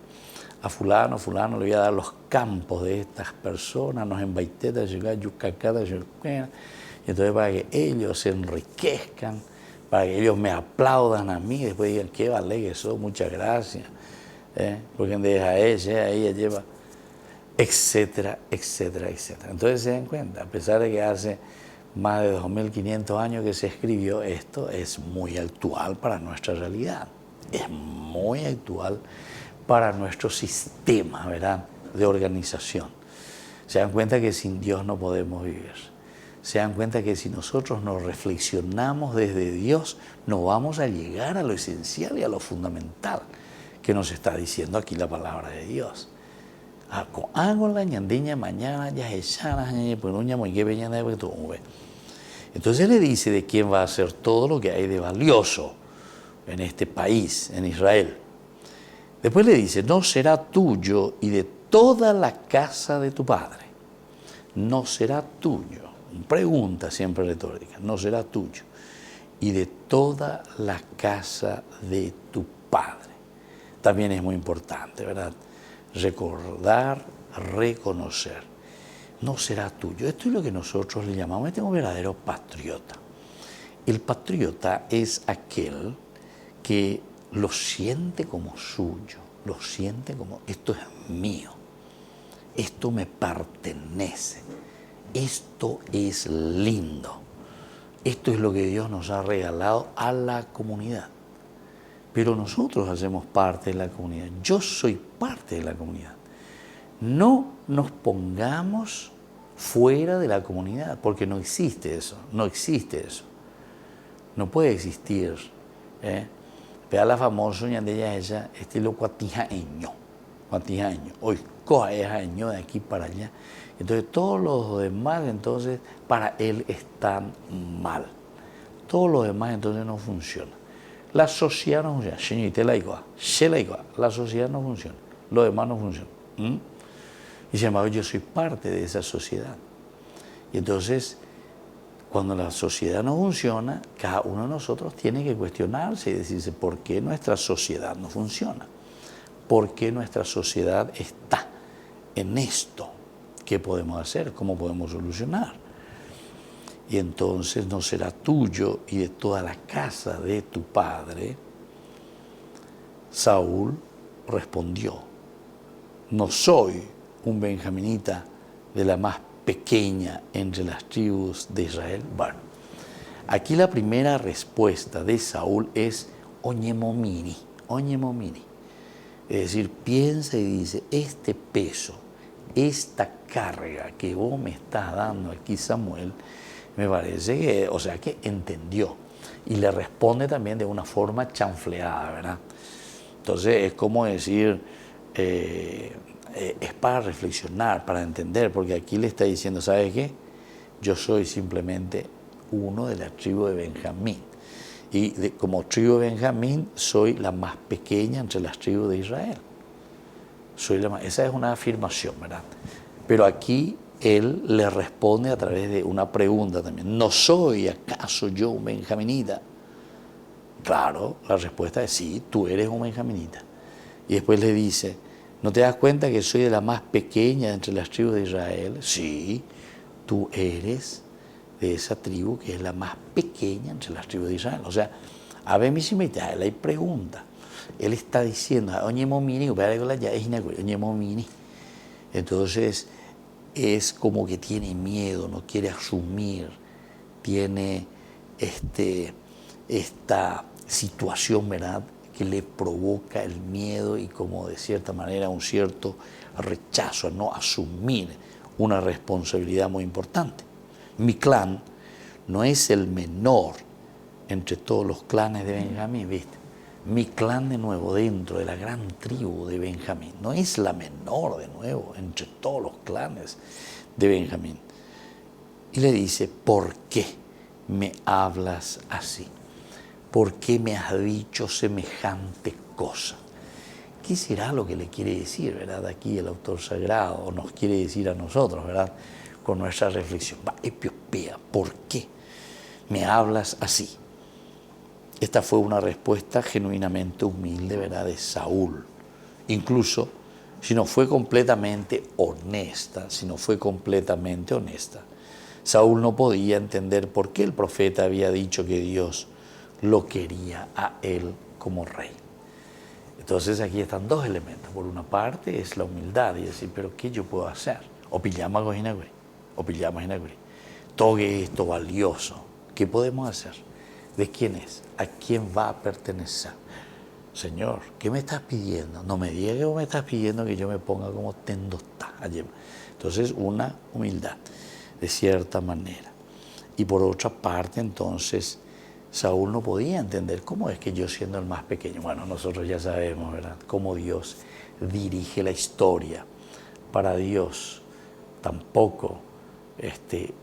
A fulano le voy a dar los campos de estas personas, nos embaiteta, yucacata, yucacata. Y entonces para que ellos se enriquezcan, para que ellos me aplaudan a mí, después digan, qué vale que soy, muchas gracias. Porque deja ella lleva... etcétera, etcétera, etcétera. Entonces se dan cuenta, a pesar de que hace más de 2500 años que se escribió esto, es muy actual para nuestra realidad, es muy actual para nuestro sistema, ¿verdad?, de organización. Se dan cuenta que sin Dios no podemos vivir. Se dan cuenta que si nosotros nos reflexionamos desde Dios, no vamos a llegar a lo esencial y a lo fundamental que nos está diciendo aquí la palabra de Dios. Hago la ñandiña mañana, ya entonces le dice de quién va a ser todo lo que hay de valioso en este país, en Israel. Después le dice, no será tuyo y de toda la casa de tu padre. No será tuyo. Pregunta siempre retórica. No será tuyo y de toda la casa de tu padre. También es muy importante, ¿verdad? Recordar, reconocer. No será tuyo. Esto es lo que nosotros le llamamos, este es un verdadero patriota. El patriota es aquel que lo siente como suyo, lo siente como, esto es mío, esto me pertenece, esto es lindo, esto es lo que Dios nos ha regalado a la comunidad. Pero nosotros hacemos parte de la comunidad. Yo soy parte de la comunidad. No nos pongamos fuera de la comunidad, porque no existe eso, no existe eso. No puede existir. Vea la famosa ñandella ella, estilo cuatijaeño. Hoy coja es año de aquí para allá. Entonces todos los demás, entonces, para él están mal. Todos los demás entonces no funcionan. La sociedad no funciona. La sociedad no funciona. Los demás no funcionan. Y sin embargo, yo soy parte de esa sociedad. Y entonces, cuando la sociedad no funciona, cada uno de nosotros tiene que cuestionarse y decirse, ¿por qué nuestra sociedad no funciona? ¿Por qué nuestra sociedad está en esto? ¿Qué podemos hacer? ¿Cómo podemos solucionar? Y entonces no será tuyo y de toda la casa de tu padre. Saúl respondió, no soy un benjaminita de la más pequeña entre las tribus de Israel. Bueno, aquí la primera respuesta de Saúl es oñemomini. Es decir, piensa y dice, este peso, esta carga que vos me estás dando aquí, Samuel, me parece que, o sea, que entendió. Y le responde también de una forma chanfleada, ¿verdad? Entonces es como decir, es para reflexionar, para entender, porque aquí le está diciendo, ¿sabes qué? Yo soy simplemente uno de la tribu de Benjamín. Y como tribu de Benjamín, soy la más pequeña entre las tribus de Israel. Esa es una afirmación, ¿verdad? Pero aquí él le responde a través de una pregunta también. ¿No soy acaso yo un benjaminita? Claro, la respuesta es sí, tú eres un benjaminita. Y después le dice, ¿no te das cuenta que soy de la más pequeña entre las tribus de Israel? Sí, tú eres de esa tribu que es la más pequeña entre las tribus de Israel. O sea, a ver, mi simita, él hay pregunta. Él está diciendo, entonces es como que tiene miedo, no quiere asumir, tiene esta situación, ¿verdad?, que le provoca el miedo y como de cierta manera un cierto rechazo a no asumir una responsabilidad muy importante. Mi clan no es el menor entre todos los clanes de Benjamín, ¿viste? Mi clan de nuevo dentro de la gran tribu de Benjamín no es la menor de nuevo entre todos los clanes de Benjamín. Y le dice, ¿por qué me hablas así? ¿Por qué me has dicho semejante cosa? ¿Qué será lo que le quiere decir, verdad? Aquí el autor sagrado nos quiere decir a nosotros, verdad, con nuestra reflexión. ¿Por qué me hablas así? Esta fue una respuesta genuinamente humilde, ¿verdad?, de Saúl. Incluso si no fue completamente honesta, Saúl no podía entender por qué el profeta había dicho que Dios lo quería a él como rey. Entonces aquí están dos elementos. Por una parte es la humildad y decir, pero ¿qué yo puedo hacer? O pillamos todo esto valioso. ¿Qué podemos hacer? ¿De quién es? ¿A quién va a pertenecer? Señor, ¿qué me estás pidiendo? No me digas que vos me estás pidiendo que yo me ponga como tendostá. Entonces, una humildad, de cierta manera. Y por otra parte, entonces, Saúl no podía entender cómo es que yo siendo el más pequeño, bueno, nosotros ya sabemos, ¿verdad?, cómo Dios dirige la historia. Para Dios, tampoco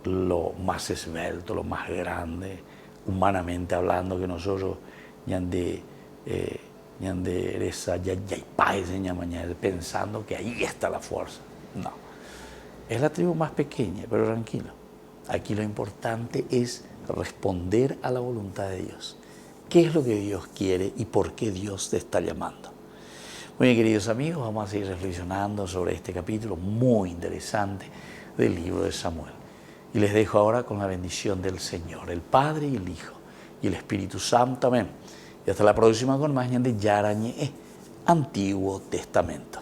lo más esbelto, lo más grande, humanamente hablando, que nosotros pensando que ahí está la fuerza. No, es la tribu más pequeña, pero tranquilo. Aquí lo importante es responder a la voluntad de Dios. ¿Qué es lo que Dios quiere y por qué Dios te está llamando? Muy bien, queridos amigos, vamos a seguir reflexionando sobre este capítulo muy interesante del libro de Samuel. Y les dejo ahora con la bendición del Señor, el Padre y el Hijo y el Espíritu Santo. Amén. Y hasta la próxima con más de Yarañe, Antiguo Testamento.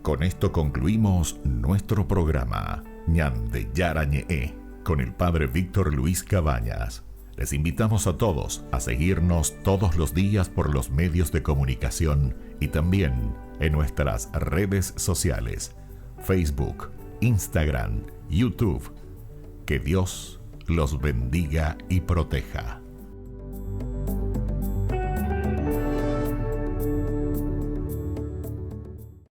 Con esto concluimos nuestro programa Ñande Yarañe con el Padre Víctor Luis Cabañas. Les invitamos a todos a seguirnos todos los días por los medios de comunicación y también en nuestras redes sociales, Facebook, Instagram, YouTube. Que Dios los bendiga y proteja.